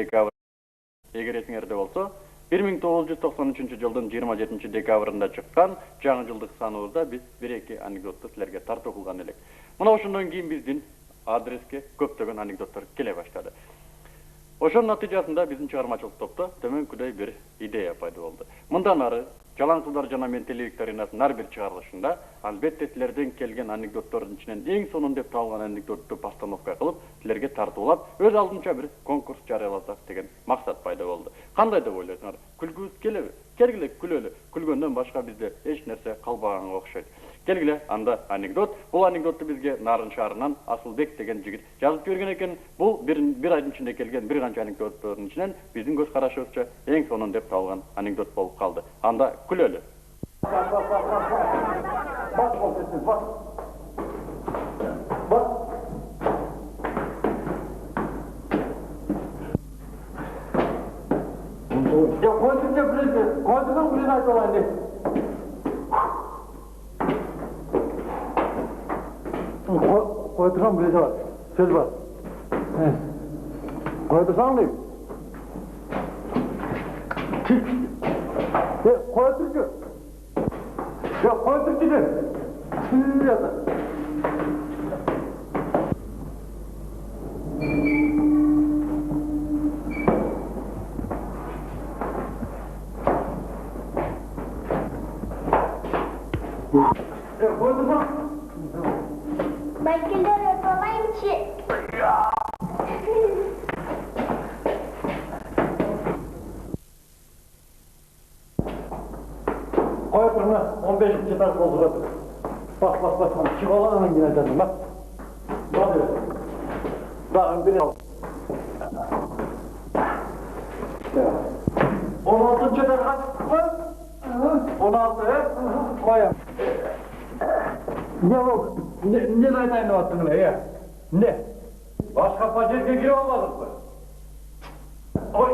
Dekabr эгер эсиңерде болсо 1993 жылдын 27 декабрында чыккан жаңы жылдык саныбызда биз бир-эки анекдотту силерге тартуу кылган элек. Мына ошондон кийин биздин адреске көптөгөн анекдоттор келе баштады. Ошонун натыйжасында биздин чыгармачылык топто төмөнкүдөй бир идея пайда болду. Мындан ары Жалаң сулдар жана мен телевикторинасынын ар бир чыгарылышында албетте силерден келген анекдоттордун ичинен эң сонун деп табылган анекдотту постановка кылып, силерге тартуулап, өз алдынча бир конкурс жарыяласак деген максат пайда болду. Кандай деп ойлойсуңар? Күлгүбүз келеби? Келгиле күлөлү. Күлгөндөн башка бизде эч нерсе калбаганга окшойт. Келгиле, анда анекдот. Бул анекдотту бизге Нарын шаарынан Асылбек деген жигит жазып берген экен. Бул бир айдын ичинде келген бир канча анекдоттордун ичинен биздин көз карашыбызча эң сонун деп табылган анекдот болуп калды. Анда күлөлү. Ya koydukça bilirsin. Koydukça bilirsin ayet olan ne? Koydukça bilirsin var. Söz var. Koydukça mı? Koydukça. Ya koydukça de. Siz yazın. Belkiler yapamayım ki. Koy fırına 15. tane dolduralım. Bak. Çikolata yine dedim bak. Bak öyle. Bakın bir al. 16. tane koy. 16 koyayım. Ne oldu? Ne zaten attın ya? Ne? Başka paçetke gir olmadık mı? Oy!